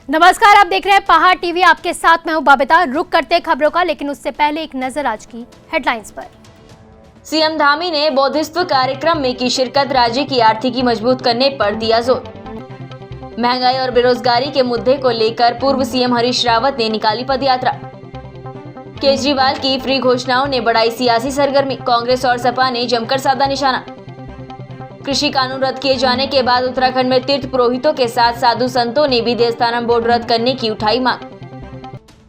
नमस्कार, आप देख रहे हैं पहाड़ टीवी। आपके साथ मैं हूं बबीता। रुक करते खबरों का, लेकिन उससे पहले एक नजर आज की हेडलाइंस पर। सीएम धामी ने बौद्धिस्त्व कार्यक्रम में की शिरकत, राज्य की आर्थिकी मजबूत करने पर दिया जोर। महंगाई और बेरोजगारी के मुद्दे को लेकर पूर्व सीएम हरीश रावत ने निकाली पदयात्रा। केजरीवाल की फ्री घोषणाओं ने बढ़ाई सियासी सरगर्मी, कांग्रेस और सपा ने जमकर साधा निशाना। कृषि कानून रद्द किए जाने के बाद उत्तराखंड में तीर्थ पुरोहितों के साथ साधु संतों ने भी देवस्थानम बोर्ड रद्द करने की उठाई मांग।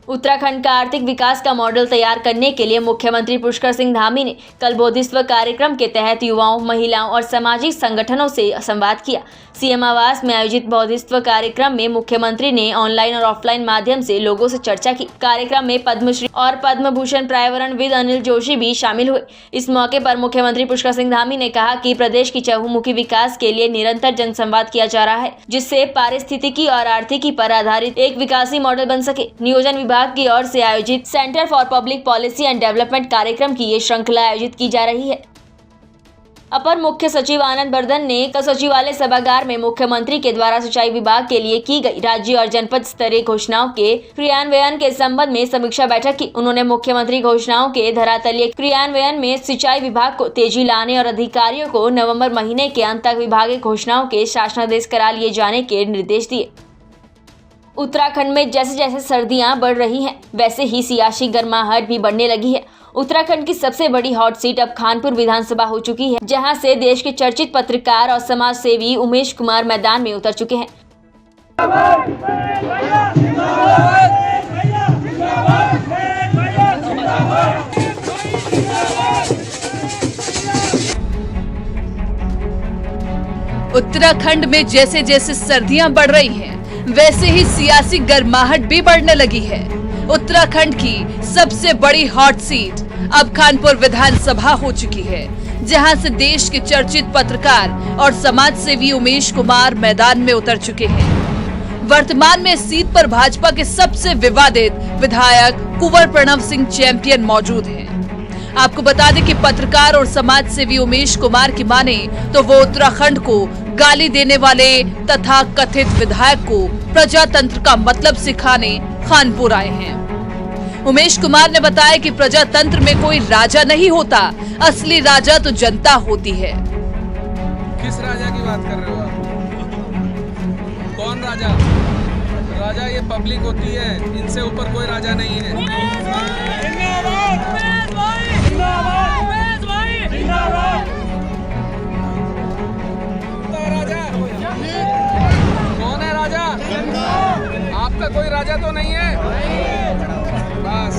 उत्तराखंड का आर्थिक विकास का मॉडल तैयार करने के लिए मुख्यमंत्री पुष्कर सिंह धामी ने कल बौद्धिस्त्व कार्यक्रम के तहत युवाओं, महिलाओं और सामाजिक संगठनों से संवाद किया। सीएम आवास में आयोजित बौद्धिस्त्व कार्यक्रम में मुख्यमंत्री ने ऑनलाइन और ऑफलाइन माध्यम से लोगों से चर्चा की। कार्यक्रम में पद्मश्री और पद्म भूषण पर्यावरणविद अनिल जोशी भी शामिल हुए। इस मौके पर मुख्यमंत्री पुष्कर सिंह धामी ने कहा कि प्रदेश की चहुमुखी विकास के लिए निरंतर जनसंवाद किया जा रहा है, जिससे पारिस्थितिकी और आर्थिकी पर आधारित एक विकासी मॉडल बन सके। नियोजन विभाग की ओर से आयोजित centre for public policy and development कार्यक्रम की ये श्रृंखला आयोजित की जा रही है। अपर मुख्य सचिव आनंद वर्धन ने कल सचिवालय सभागार में मुख्यमंत्री के द्वारा सिंचाई विभाग के लिए की गई राज्य और जनपद स्तरीय घोषणाओं के क्रियान्वयन के संबंध में समीक्षा बैठक की। उन्होंने मुख्यमंत्री घोषणाओं के धरातलीय क्रियान्वयन में सिंचाई विभाग को तेजी लाने और अधिकारियों को नवंबर महीने के अंत तक विभागीय घोषणाओं के शासनादेश करा लिए जाने के निर्देश दिए। उत्तराखंड में जैसे जैसे सर्दियां बढ़ रही हैं, वैसे ही सियासी गर्माहट भी बढ़ने लगी है। उत्तराखंड की सबसे बड़ी हॉट सीट अब खानपुर विधानसभा हो चुकी है, जहां से देश के चर्चित पत्रकार और समाज सेवी उमेश कुमार मैदान में उतर चुके हैं। उत्तराखंड में जैसे जैसे सर्दियां बढ़ रही हैं, वैसे ही सियासी गर्माहट भी बढ़ने लगी है। उत्तराखंड की सबसे बड़ी हॉट सीट अब खानपुर विधानसभा हो चुकी है, जहां से देश के चर्चित पत्रकार और समाज सेवी उमेश कुमार मैदान में उतर चुके हैं। वर्तमान में इस सीट पर भाजपा के सबसे विवादित विधायक कुंवर प्रणव सिंह चैंपियन मौजूद हैं। आपको बता दें कि पत्रकार और समाज सेवी उमेश कुमार की माने तो वो उत्तराखंड को गाली देने वाले तथा कथित विधायक को प्रजातंत्र का मतलब सिखाने खानपुर आए हैं। उमेश कुमार ने बताया कि प्रजातंत्र में कोई राजा नहीं होता, असली राजा तो जनता होती है। किस राजा की बात कर रहे हो आप? कौन राजा? राजा ये पब्लिक होती है, इनसे ऊपर कोई राजा नहीं है। कौन है राजा? आपका कोई राजा तो नहीं है। बस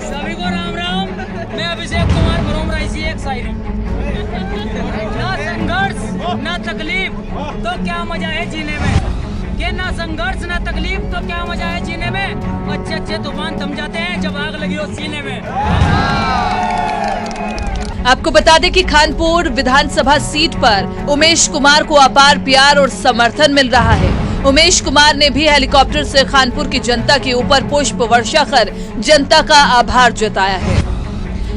सभी को राम राम। मैं अभिषेक कुमार भरोमरा। इसी एक शायरी, ना संघर्ष ना तकलीफ तो क्या मजा है जीने में, कि ना संघर्ष ना तकलीफ तो क्या मजा है जीने में। अच्छे अच्छे तूफान थम जाते हैं जब आग लगी हो सीने में। आपको बता दें कि खानपुर विधानसभा सीट पर उमेश कुमार को अपार प्यार और समर्थन मिल रहा है। उमेश कुमार ने भी हेलीकॉप्टर से खानपुर की जनता के ऊपर पुष्प वर्षा कर जनता का आभार जताया है।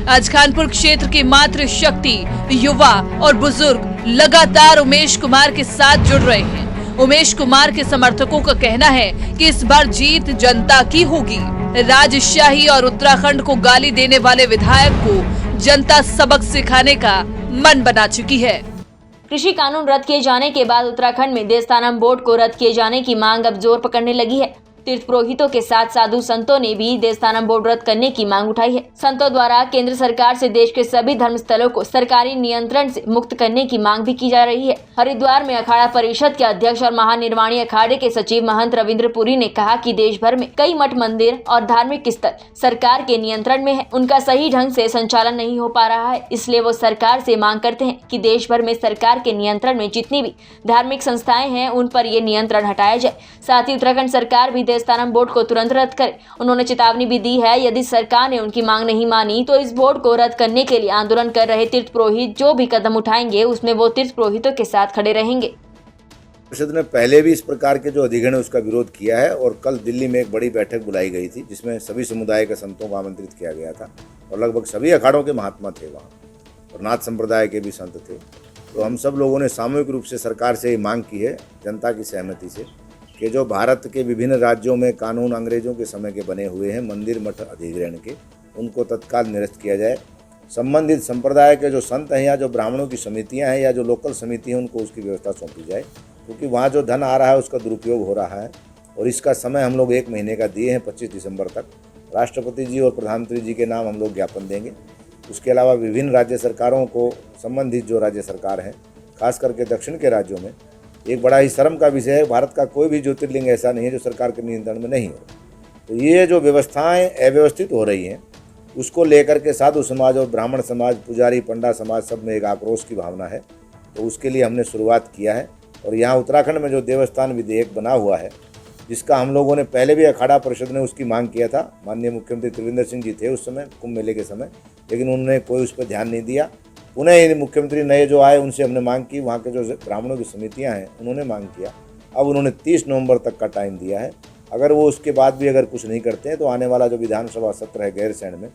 आज खानपुर क्षेत्र की मातृ शक्ति, युवा और बुजुर्ग लगातार उमेश कुमार के साथ जुड़ रहे हैं। उमेश कुमार के समर्थकों का कहना है कि इस बार जीत जनता की होगी। राजशाही और उत्तराखंड को गाली देने वाले विधायक को जनता सबक सिखाने का मन बना चुकी है। कृषि कानून रद्द किए जाने के बाद उत्तराखंड में देवस्थानम बोर्ड को रद्द किए जाने की मांग अब जोर पकड़ने लगी है। तीर्थ पुरोहितों के साथ साधु संतों ने भी देवस्थानम बोर्ड रद्द करने की मांग उठाई है। संतों द्वारा केंद्र सरकार से देश के सभी धर्मस्थलों को सरकारी नियंत्रण से मुक्त करने की मांग भी की जा रही है। हरिद्वार में अखाड़ा परिषद के अध्यक्ष और महानिर्वाणी अखाड़े के सचिव महंत रविंद्र पुरी ने कहा कि देश भर में कई मठ मंदिर और धार्मिक स्थल सरकार के नियंत्रण में है, उनका सही ढंग से संचालन नहीं हो पा रहा है। इसलिए वो सरकार से मांग करते हैं कि देश भर में सरकार के नियंत्रण में जितनी भी धार्मिक संस्थाएं हैं, उन पर ये नियंत्रण हटाया जाए। साथ ही उत्तराखंड सरकार भी देवस्थानम बोर्ड को तुरंत रद्द करे। उन्होंने चेतावनी भी दी है, यदि सरकार ने उनकी मांग नहीं मानी तो इस बोर्ड को रद्द करने के लिए आंदोलन कर रहे तीर्थ पुरोहित जो भी कदम उठाएंगे उसमें वो तीर्थ पुरोहितों के साथ खड़े रहेंगे। परिषद ने पहले भी इस प्रकार के जो अधिग्रहण है उसका विरोध किया है और कल दिल्ली में एक बड़ी बैठक बुलाई गई थी, जिसमें सभी समुदाय के संतों को आमंत्रित किया गया था और लगभग सभी अखाड़ों के महात्मा थे वहाँ और नाथ संप्रदाय के भी संत थे। तो हम सब लोगों ने सामूहिक रूप से सरकार से ये मांग की है, जनता की सहमति से, कि जो भारत के विभिन्न राज्यों में कानून अंग्रेजों के समय के बने हुए हैं मंदिर मठ अधिग्रहण के, उनको तत्काल निरस्त किया जाए। संबंधित संप्रदाय के जो संत हैं या जो ब्राह्मणों की समितियां हैं या जो लोकल समिति हैं उनको उसकी व्यवस्था सौंपी जाए, क्योंकि वहाँ जो धन आ रहा है उसका दुरुपयोग हो रहा है। और इसका समय हम लोग 1 महीने का दिए हैं, 25 दिसंबर तक। राष्ट्रपति जी और प्रधानमंत्री जी के नाम हम लोग ज्ञापन देंगे। उसके अलावा विभिन्न राज्य सरकारों को, संबंधित जो राज्य सरकार हैं, खास करके दक्षिण के राज्यों में एक बड़ा ही शर्म का विषय है, भारत का कोई भी ज्योतिर्लिंग ऐसा नहीं है जो सरकार के नियंत्रण में नहीं हो। तो ये जो व्यवस्थाएं अव्यवस्थित हो रही हैं, उसको लेकर के साधु समाज और ब्राह्मण समाज, पुजारी, पंडा समाज, सब में एक आक्रोश की भावना है। तो उसके लिए हमने शुरुआत किया है। और यहाँ उत्तराखंड में जो देवस्थान विधेयक बना हुआ है, जिसका हम लोगों ने पहले भी अखाड़ा परिषद ने उसकी मांग किया था, माननीय मुख्यमंत्री त्रिवेंद्र सिंह जी थे उस समय कुंभ मेले के समय, लेकिन उन्होंने कोई उस पर ध्यान नहीं दिया। पुनः मुख्यमंत्री नए जो आए उनसे हमने मांग की, वहाँ के जो ब्राह्मणों की समितियाँ हैं उन्होंने मांग किया। अब उन्होंने 30 नवंबर तक का टाइम दिया है। अगर वो उसके बाद भी अगर कुछ नहीं करते हैं तो आने वाला जो विधानसभा सत्र है गैरसैंण में,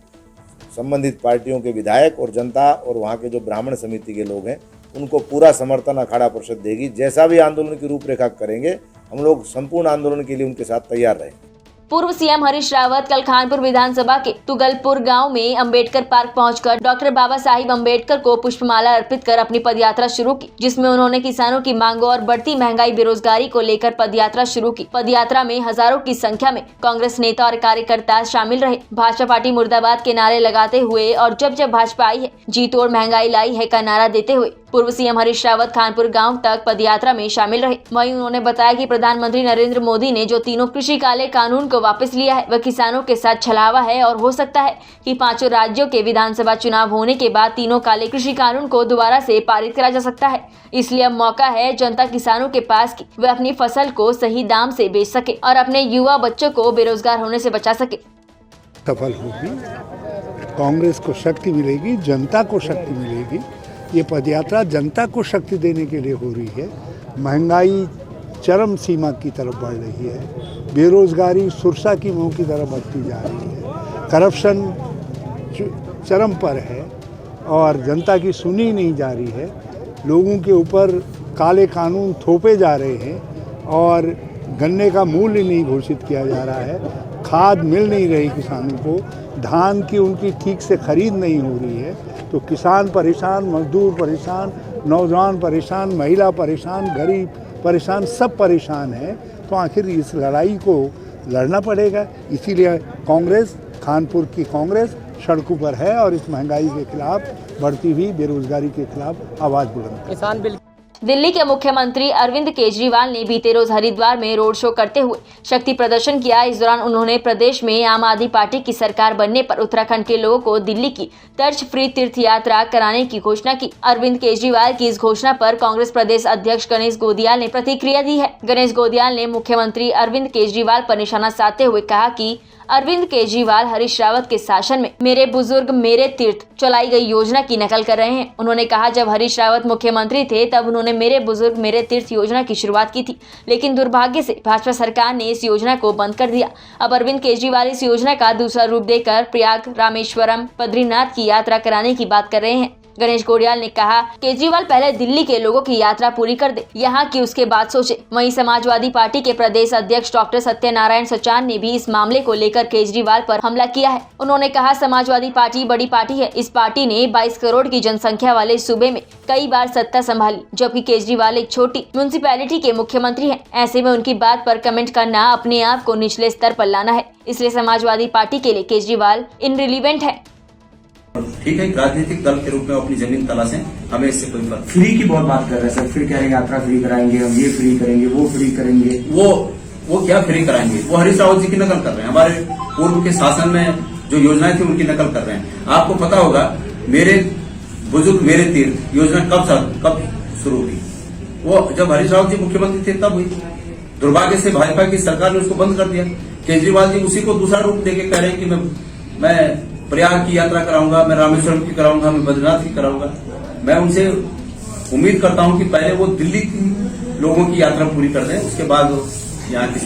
संबंधित पार्टियों के विधायक और जनता और वहाँ के जो ब्राह्मण समिति के लोग हैं उनको पूरा समर्थन अखाड़ा परिषद देगी। जैसा भी आंदोलन की रूपरेखा करेंगे, हम लोग संपूर्ण आंदोलन के लिए उनके साथ तैयार रहेंगे। पूर्व सीएम हरीश रावत कल कानपुर विधानसभा के तुगलपुर गांव में अंबेडकर पार्क पहुंचकर डॉक्टर बाबा साहिब अंबेडकर को पुष्पमाला अर्पित कर अपनी पदयात्रा शुरू की, जिसमें उन्होंने किसानों की मांगों और बढ़ती महंगाई, बेरोजगारी को लेकर पदयात्रा शुरू की। पदयात्रा में हजारों की संख्या में कांग्रेस नेता और कार्यकर्ता शामिल रहे। भाजपा पार्टी मुर्दाबाद के नारे लगाते हुए और जब जब भाजपा आई है जी तोड़ महंगाई लाई है का नारा देते हुए पूर्व सीएम हरीश रावत कानपुर गांव तक पदयात्रा में शामिल रहे। वहीं उन्होंने बताया कि प्रधानमंत्री नरेंद्र मोदी ने जो तीनों कृषि काले कानून को वापस लिया है वह किसानों के साथ छलावा है और हो सकता है कि 5 राज्यों के विधानसभा चुनाव होने के बाद तीनों काले कृषि कानून को दोबारा से पारित करा जा सकता है। इसलिए अब मौका है जनता किसानों के पास कि वे अपनी फसल को सही दाम से बेच सके और अपने युवा बच्चों को बेरोजगार होने से बचा सके। सफल होगी, कांग्रेस को शक्ति मिलेगी, जनता को शक्ति मिलेगी। ये पदयात्रा जनता को शक्ति देने के लिए हो रही है। महंगाई चरम सीमा की तरफ बढ़ रही है, बेरोजगारी सुरसा की मुंह की तरफ बढ़ती जा रही है, करप्शन चरम पर है और जनता की सुनी नहीं जा रही है। लोगों के ऊपर काले कानून थोपे जा रहे हैं और गन्ने का मूल्य नहीं घोषित किया जा रहा है, खाद मिल नहीं रही किसानों को, धान की उनकी ठीक से खरीद नहीं हो रही है। तो किसान परेशान, मजदूर परेशान, नौजवान परेशान, महिला परेशान, गरीब परेशान, सब परेशान हैं। तो आखिर इस लड़ाई को लड़ना पड़ेगा। इसीलिए कांग्रेस, कानपुर की कांग्रेस सड़कों पर है और इस महंगाई के खिलाफ, बढ़ती हुई बेरोजगारी के खिलाफ आवाज़ बुलंद कर। किसान बिल दिल्ली के मुख्यमंत्री अरविंद केजरीवाल ने बीते रोज हरिद्वार में रोड शो करते हुए शक्ति प्रदर्शन किया। इस दौरान उन्होंने प्रदेश में आम आदमी पार्टी की सरकार बनने पर उत्तराखंड के लोगों को दिल्ली की तर्ज फ्री तीर्थ यात्रा कराने की घोषणा की। अरविंद केजरीवाल की इस घोषणा पर कांग्रेस प्रदेश अध्यक्ष गणेश गोदियाल ने प्रतिक्रिया दी है। गणेश गोदियाल ने मुख्यमंत्री अरविंद केजरीवाल पर निशाना साधते हुए कहा कि अरविंद केजरीवाल हरीश रावत के शासन में मेरे बुजुर्ग मेरे तीर्थ चलाई गई योजना की नकल कर रहे हैं। उन्होंने कहा जब हरीश रावत मुख्यमंत्री थे तब उन्होंने मेरे बुजुर्ग मेरे तीर्थ योजना की शुरुआत की थी, लेकिन दुर्भाग्य से भाजपा सरकार ने इस योजना को बंद कर दिया। अब अरविंद केजरीवाल इस योजना का दूसरा रूप देकर प्रयाग, रामेश्वरम, बद्रीनाथ की यात्रा कराने की बात कर रहे हैं। गणेश गोडियाल ने कहा केजरीवाल पहले दिल्ली के लोगों की यात्रा पूरी कर दे, यहाँ की उसके बाद सोचे। वहीं समाजवादी पार्टी के प्रदेश अध्यक्ष डॉक्टर सत्यनारायण सचान ने भी इस मामले को लेकर केजरीवाल पर हमला किया है। उन्होंने कहा समाजवादी पार्टी बड़ी पार्टी है, इस पार्टी ने 22 करोड़ की जनसंख्या वाले सूबे में कई बार सत्ता संभाली, जबकि केजरीवाल एक छोटी म्यूनिसिपैलिटी के मुख्यमंत्री हैं। ऐसे में उनकी बात पर कमेंट करना अपने आप को निचले स्तर पर लाना है। इसलिए समाजवादी पार्टी के लिए केजरीवाल इनरिलीवेंट है। ठीक है, राजनीतिक दल के रूप में अपनी जमीन तलाशें, हमें इससे कोई फर्क। फ्री की बहुत बात कर रहे हैं सर, फिर कह रहे हैं यात्रा फ्री कराएंगे, हम ये फ्री करेंगे, वो फ्री करेंगे। वो क्या फ्री कराएंगे? वो हरीश रावत जी की नकल कर रहे हैं। हमारे पूर्व के शासन में जो योजनाएं थी उनकी नकल कर रहे हैं। आपको पता होगा मेरे बुजुर्ग मेरे तीर्थ योजना कब शुरू हुई? वो जब हरीश रावत जी मुख्यमंत्री थे तब हुई। दुर्भाग्य से भाजपा की सरकार ने उसको बंद कर दिया। केजरीवाल जी उसी को दूसरा रूप देके कह रहे हैं कि मैं प्रयाग की यात्रा कराऊंगा, मैं रामेश्वरम की कराऊंगा, मैं बद्रीनाथ की कराऊंगा। मैं उनसे उम्मीद करता हूं कि पहले वो दिल्ली की लोगों की यात्रा पूरी कर दें, उसके बाद यहाँ की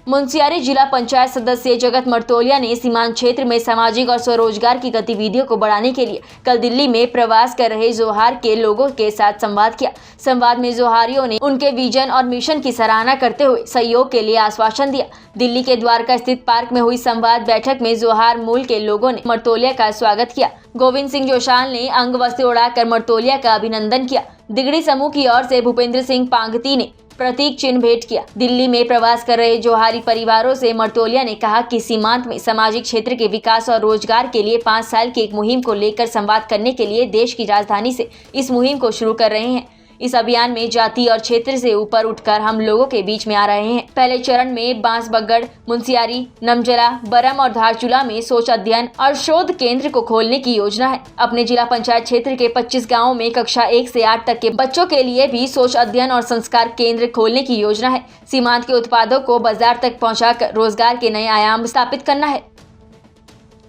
मुंशियारी जिला पंचायत सदस्य जगत मर्तोलिया ने सीमांत क्षेत्र में सामाजिक और स्वरोजगार की गतिविधियों को बढ़ाने के लिए कल दिल्ली में प्रवास कर रहे जोहार के लोगों के साथ संवाद किया। संवाद में जोहारियों ने उनके विजन और मिशन की सराहना करते हुए सहयोग के लिए आश्वासन दिया। दिल्ली के द्वारका स्थित पार्क में हुई संवाद बैठक में जोहार मूल के लोगों ने मर्तोलिया का स्वागत किया। गोविंद सिंह जोशाल ने अंग वस्त्र उड़ाकर मर्तोलिया का अभिनंदन किया। दिगड़ी समूह की ओर से भूपेंद्र सिंह पांगती ने प्रतीक चिन्ह भेंट किया। दिल्ली में प्रवास कर रहे जोहारी परिवारों से मर्तोलिया ने कहा कि सीमांत में सामाजिक क्षेत्र के विकास और रोजगार के लिए 5 साल की एक मुहिम को लेकर संवाद करने के लिए देश की राजधानी से इस मुहिम को शुरू कर रहे हैं। इस अभियान में जाति और क्षेत्र से ऊपर उठकर हम लोगों के बीच में आ रहे हैं। पहले चरण में बांसबगड़, मुंशियारी, नमजरा, बरम और धारचूला में सोच अध्ययन और शोध केंद्र को खोलने की योजना है। अपने जिला पंचायत क्षेत्र के 25 गांवों में कक्षा 1 से 8 तक के बच्चों के लिए भी सोच अध्ययन और संस्कार केंद्र खोलने की योजना है। सीमांत के उत्पादों को बाजार तक पहुँचाकर रोजगार के नए आयाम स्थापित करना है।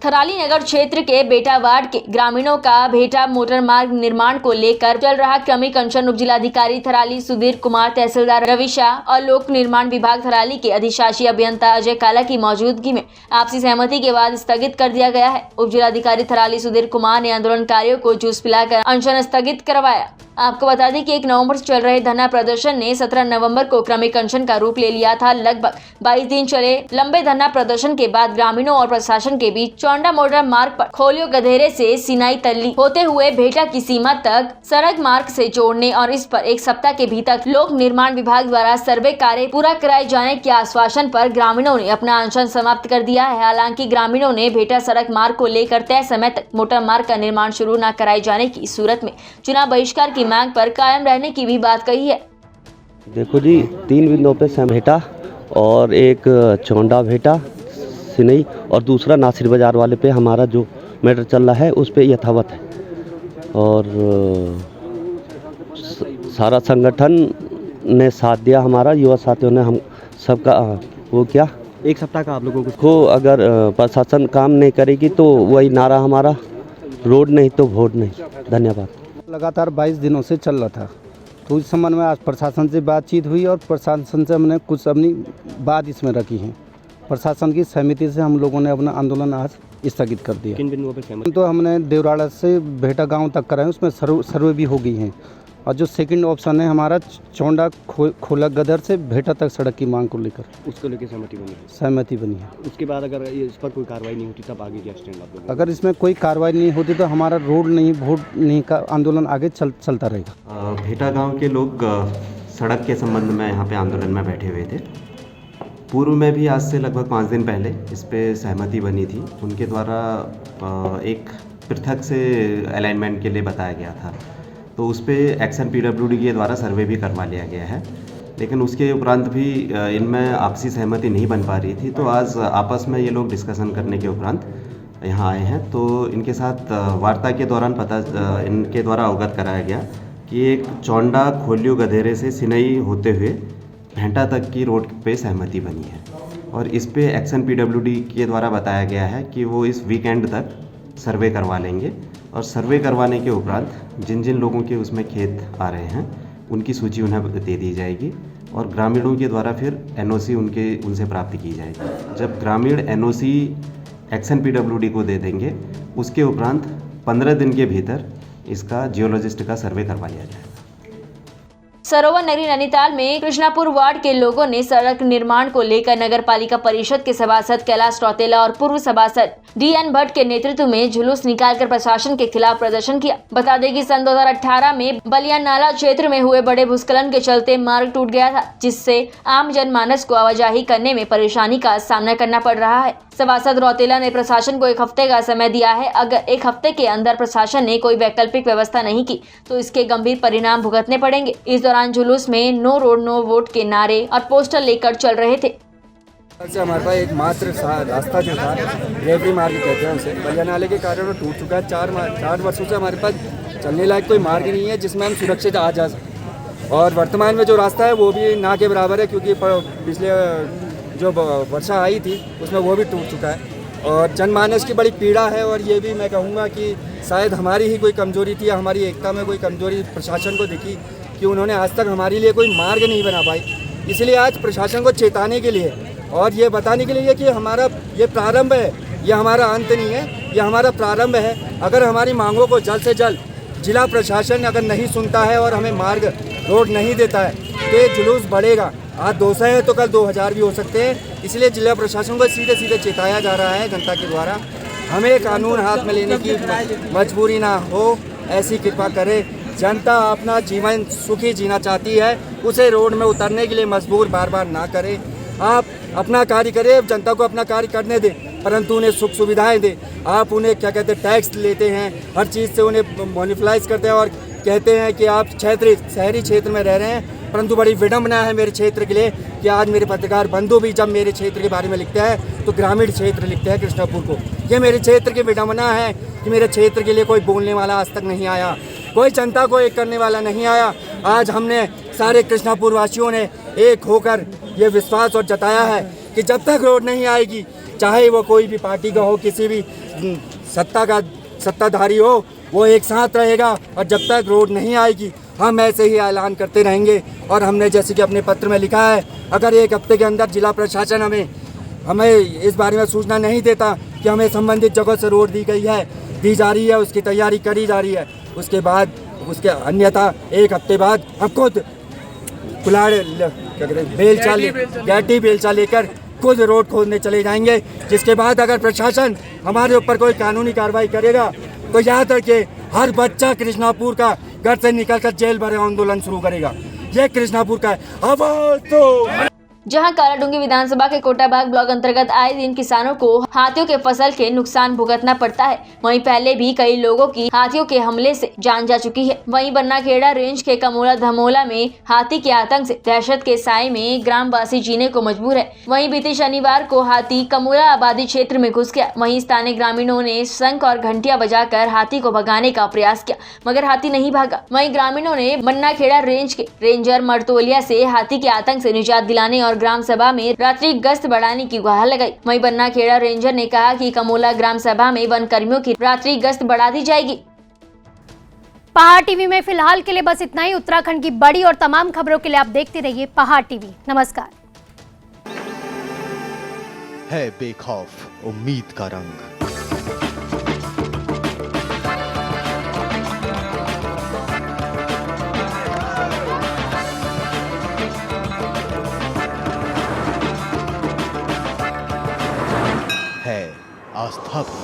थराली नगर क्षेत्र के बेटा वार्ड के ग्रामीणों का भेटा मोटर मार्ग निर्माण को लेकर चल रहा क्रमिक अनशन उप जिलाधिकारी थराली सुधीर कुमार, तहसीलदार रवि शाह और लोक निर्माण विभाग थराली के अधिशासी अभियंता अजय काला की मौजूदगी में आपसी सहमति के बाद स्थगित कर दिया गया है। उप जिलाधिकारी थराली सुधीर कुमार ने आंदोलनकारियों को जूस पिलाकर अनशन स्थगित करवाया। आपको बता दें कि 1 नवंबर से चल रहे धरना प्रदर्शन ने 17 नवंबर को क्रमिक अनशन का रूप ले लिया था। लगभग 22 दिन चले लंबे धरना प्रदर्शन के बाद ग्रामीणों और प्रशासन के बीच चौंडा मोटर मार्ग पर खोलियो गधेरे से सिनाई तल्ली होते हुए भेटा की सीमा तक सड़क मार्ग से जोड़ने और इस पर 1 सप्ताह के भीतर लोक निर्माण विभाग द्वारा सर्वे कार्य पूरा कराए जाने के आश्वासन पर ग्रामीणों ने अपना अनशन समाप्त कर दिया है। हालांकि ग्रामीणों ने भेटा सड़क मार्ग को लेकर तय समय तक मोटर मार्ग का निर्माण शुरू न कराए जाने की सूरत में चुनाव बहिष्कार की मांग पर कायम रहने की भी बात कही है। देखो जी, 3 बिंदुओं पे भेटा और एक चौंडा भेटा सिनई और दूसरा नासिर बाजार वाले पे हमारा जो मैटर चल रहा है उस पे यथावत है। और सारा संगठन ने साथ दिया, हमारा युवा साथियों ने हम सबका वो क्या 1 सप्ताह का आप लोगों को अगर प्रशासन काम नहीं करेगी तो वही नारा हमारा, रोड नहीं तो वोट नहीं। धन्यवाद। लगातार 22 दिनों से चल रहा था, तो इस संबंध में आज प्रशासन से बातचीत हुई और प्रशासन से हमने कुछ अपनी बात इसमें रखी है। प्रशासन की सहमति से हम लोगों ने अपना आंदोलन आज स्थगित कर दिया। किन बिंदुओं पर सहमति? तो हमने देवराड़ा से भेटा गांव तक कराए, उसमें सर्वे भी हो गई हैं। और जो सेकंड ऑप्शन है हमारा चौंडा खोला गदर से भेटा तक सड़क की मांग को लेकर, उसको लेकर सहमति बनी है। सहमति बनी है। उसके बाद अगर इस पर कोई कार्रवाई नहीं होती तब आगे क्या स्टैंड आप लोग? अगर इसमें कोई कार्रवाई नहीं होती तो हमारा रोड नहीं वोट नहीं का आंदोलन आगे चलता रहेगा। भेटा गांव के लोग सड़क के संबंध में यहाँ पे आंदोलन में बैठे हुए थे। पूर्व में भी आज से लगभग 5 दिन पहले इस पे सहमति बनी थी। उनके द्वारा एक पृथक से अलाइनमेंट के लिए बताया गया था, तो उस पे एक्शन PWD के द्वारा सर्वे भी करवा लिया गया है। लेकिन उसके उपरांत भी इनमें आपसी सहमति नहीं बन पा रही थी, तो आज आपस में ये लोग डिस्कशन करने के उपरांत यहाँ आए हैं। तो इनके साथ वार्ता के दौरान इनके द्वारा अवगत कराया गया कि एक चौंडा खोलियो गधेरे से सिनई होते हुए भेंटा तक की रोड पे सहमति बनी है। और इस पे एक्शन PWD के द्वारा बताया गया है कि वो इस वीकेंड तक सर्वे करवा लेंगे और सर्वे करवाने के उपरांत जिन जिन लोगों के उसमें खेत आ रहे हैं उनकी सूची उन्हें दे दी जाएगी और ग्रामीणों के द्वारा फिर NOC उनसे प्राप्त की जाएगी। जब ग्रामीण NOC एक्शन PWD को दे देंगे उसके उपरांत 15 दिन के भीतर इसका जियोलॉजिस्ट का सर्वे करवा लिया जाएगा। सरोवर नगरी नैनीताल में कृष्णापुर वार्ड के लोगों ने सड़क निर्माण को लेकर नगर पालिका परिषद के सभासद कैलाश रौतेला और पूर्व सभासद DN भट्ट के नेतृत्व में जुलूस निकालकर प्रशासन के खिलाफ प्रदर्शन किया। बता दें कि सन 2018 में बलिया नाला क्षेत्र में हुए बड़े भूस्खलन के चलते मार्ग टूट गया था, जिससे आम जनमानस को आवाजाही करने में परेशानी का सामना करना पड़ रहा है। सभासद रौतेला ने प्रशासन को 1 हफ्ते का समय दिया है। अगर 1 हफ्ते के अंदर प्रशासन ने कोई वैकल्पिक व्यवस्था नहीं की तो इसके गंभीर परिणाम भुगतने पड़ेंगे। इस दौरान जुलूस में नो रोड नो वोट के नारे और पोस्टर लेकर चल रहे थे। से हमारे पास एक मात्र रास्ता जो था रेवरी मार्ग कहते हैं उसे, बलिया नाले के कारण वो टूट चुका है। 4 वर्षों से हमारे पास चलने लायक कोई मार्ग नहीं है जिसमें हम सुरक्षित आ जा सकें। और वर्तमान में जो रास्ता है वो भी ना के बराबर है, क्योंकि पिछले जो वर्षा आई थी उसमें वो भी टूट चुका है और जनमानस की बड़ी पीड़ा है। और ये भी मैं कहूँगा कि शायद हमारी ही कोई कमजोरी थी या हमारी एकता में कोई कमजोरी प्रशासन को दिखी कि उन्होंने आज तक हमारे लिए कोई मार्ग नहीं बना पाई। इसलिए आज प्रशासन को चेताने के लिए और ये बताने के लिए कि हमारा ये प्रारंभ है, ये हमारा अंत नहीं है, ये हमारा प्रारंभ है। अगर हमारी मांगों को जल्द से जल्द जिला प्रशासन अगर नहीं सुनता है और हमें मार्ग रोड नहीं देता है तो ये जुलूस बढ़ेगा। आज 200 है तो कल 2000 भी हो सकते हैं। इसलिए जिला प्रशासन को सीधे सीधे चेताया जा रहा है जनता के द्वारा, हमें कानून हाथ में लेने की मजबूरी ना हो, ऐसी कृपा करे। जनता अपना जीवन सुखी जीना चाहती है, उसे रोड में उतरने के लिए मजबूर बार बार ना करे। आप अपना कार्य करें, जनता को अपना कार्य करने दें, परंतु उन्हें सुख सुविधाएं दें। आप उन्हें क्या कहते हैं, टैक्स लेते हैं, हर चीज़ से उन्हें मोनिफलाइज करते हैं और कहते हैं कि आप शहरी क्षेत्र में रह रहे हैं। परंतु बड़ी विडम्बना है मेरे क्षेत्र के लिए कि आज मेरे पत्रकार बंधु भी जब मेरे क्षेत्र के बारे में लिखते हैं तो ग्रामीण क्षेत्र लिखते हैं कृष्णापुर को। ये मेरे क्षेत्र की विडम्बना है कि मेरे क्षेत्र के लिए कोई बोलने वाला आज तक नहीं आया, कोई जनता को एक करने वाला नहीं आया। आज हमने सारे कृष्णापुर वासियों ने एक होकर ये विश्वास और जताया है कि जब तक रोड नहीं आएगी, चाहे वो कोई भी पार्टी का हो, किसी भी सत्ताधारी हो, वो एक साथ रहेगा। और जब तक रोड नहीं आएगी हम ऐसे ही ऐलान करते रहेंगे। और हमने जैसे कि अपने पत्र में लिखा है, अगर 1 हफ्ते के अंदर जिला प्रशासन हमें इस बारे में सूचना नहीं देता कि हमें संबंधित जगह से रोड दी जा रही है, उसकी तैयारी करी जा रही है, उसके बाद उसके अन्यथा 1 हफ्ते बाद हम खुद कुलाड़ गैटी बेलचा लेकर खुद रोड खोदने चले जाएंगे। जिसके बाद अगर प्रशासन हमारे ऊपर कोई कानूनी कार्रवाई करेगा तो याद रखिए, हर बच्चा कृष्णापुर का घर से निकलकर जेल भरे आंदोलन शुरू करेगा। ये कृष्णापुर का है। आवाज दो। जहां कालाडूंगी विधानसभा के कोटाबाग ब्लॉक अंतर्गत आए दिन किसानों को हाथियों के फसल के नुकसान भुगतना पड़ता है, वहीं पहले भी कई लोगों की हाथियों के हमले से जान जा चुकी है। वहीं बन्नाखेड़ा रेंज के कमोला धमोला में हाथी के आतंक से दहशत के साए में ग्रामवासी जीने को मजबूर है। वहीं बीते शनिवार को हाथी कमोला आबादी क्षेत्र में घुस गया। वहीं स्थानीय ग्रामीणों ने शंख और घंटियां बजाकर हाथी को भगाने का प्रयास किया, मगर हाथी नहीं भागा। वहीं ग्रामीणों ने बन्नाखेड़ा रेंज के रेंजर मर्तोलिया से हाथी के आतंक से निजात दिलाने और ग्राम सभा में रात्रि गश्त बढ़ाने की गुहार लगाई। वहीं बन्नाखेड़ा रेंजर ने कहा कि कमोला ग्राम सभा में वन कर्मियों की रात्रि गश्त बढ़ा दी जाएगी। पहाड़ टीवी में फिलहाल के लिए बस इतना ही। उत्तराखंड की बड़ी और तमाम खबरों के लिए आप देखते रहिए पहाड़ टीवी। नमस्कार। है बेखौफ उम्मीद का रंग, है आस्था भी।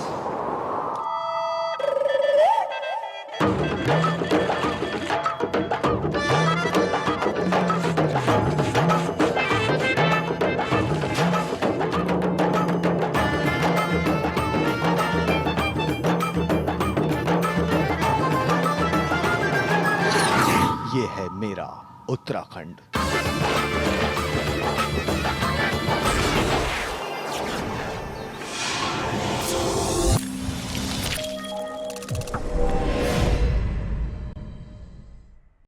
ये है मेरा उत्तराखंड।